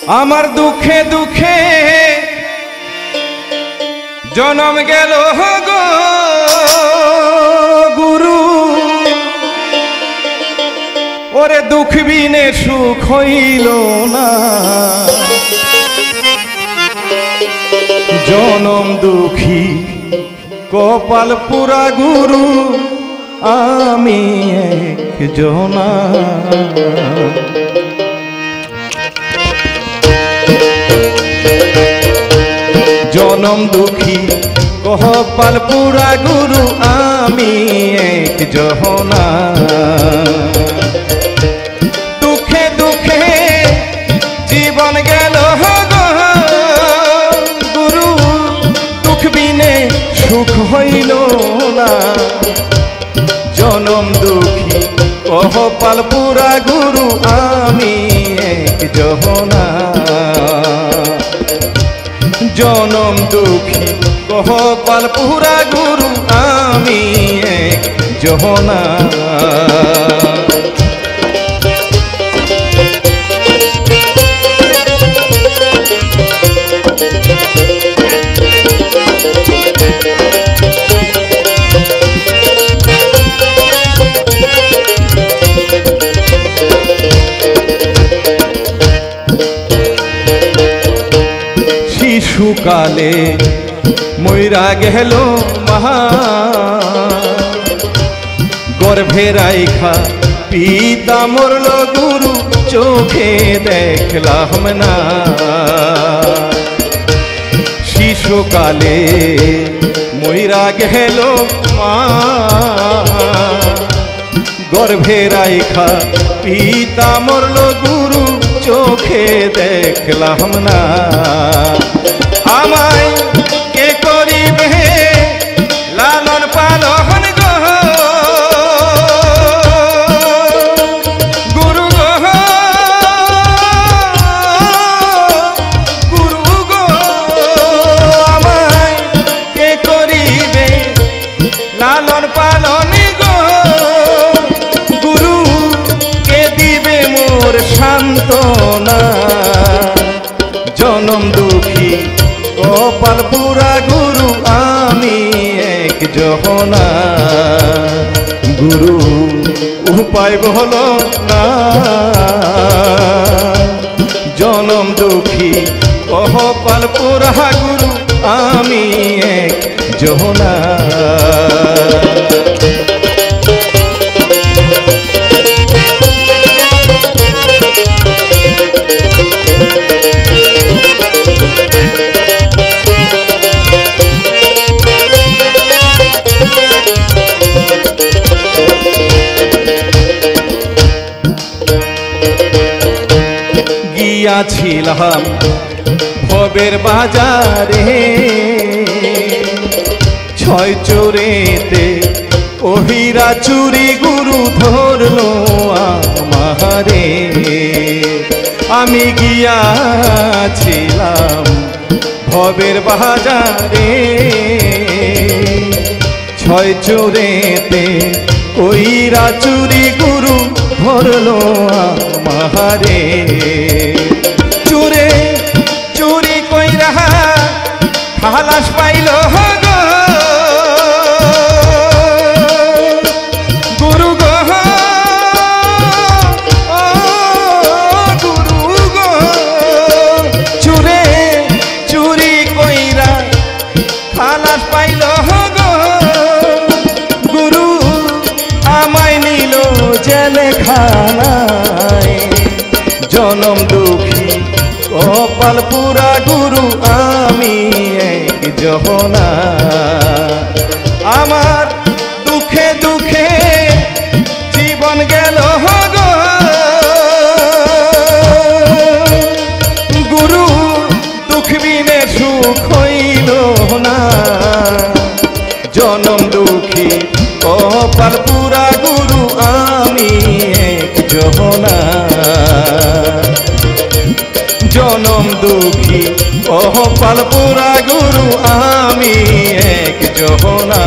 আমার দুঃখে দুঃখে জনম গেল গো গুরু, ওরে দুঃখ বিনে সুখ হইল না। জনম দুঃখী কপাল পুরা গুরু, আমি একজনা। জনম দুঃখী কপাল পুরা গুরু, আমি একজনা। দুঃখে দুঃখে জীবন গেল গুরু, দুঃখ বিনে সুখ হইল না। জনম দুঃখী কপাল পুরা গুরু, আমি একজনা। জনম দুঃখী কপাল পুরা গুরু, আমি একজনা। শিশুকালে মইরা গেল মহা, গর্ভে রাইখা পিতা মরল গুরু, চোখে দেখলাম না। শিশুকালে মইরা গেল মা, গর্ভে রাইখা পিতা মরল গুরু, চোখে দেখলাম না। আমায় কে করিবে লালন পালন গো গুরু গো, গুরু গো। আমায় কে করিবে লালন পালন গো গুরু, কে দিবে মোর সান্ত্বনা। জনম দুঃখী কপাল পুরা গুরু, আমি একজনা। গুরু উপায় হলো না। জনম দুঃখী কপাল পুরা গুরু, আমি একজনা। গিয়াছিলাম ভবের বাজারে, ছয় চোরেতে ওহিরা চুরি, গুরু ধরলো আমারে। আমি গিয়াছিলাম ভবের বাজারে, ছয় চোরেতে ওহিরা চুরি, গুরু ধরলো আমারে। চুরে চুরি কইরা খালাস পাইল গো গুরু গো, ও গুরু গো। চুরে চুরি কইরা খালাস পাইল গো গুরু, আমায় নিল জেলখানায়। জনম দুঃখী কপাল পুরা গুরু, আমি একজনা। আমার দুঃখে দুঃখে জীবন গেল গো গুরু, দুঃখ বিনে সুখ হইল না। জনম দুঃখী কপাল পুরা গুরু, আমি একজনা। জনম দুঃখী কপাল পুরা গুরু, আমি একজনা।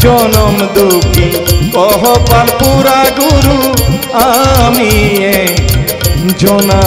জনম দুঃখী কপাল পুরা গুরু, আমি জনা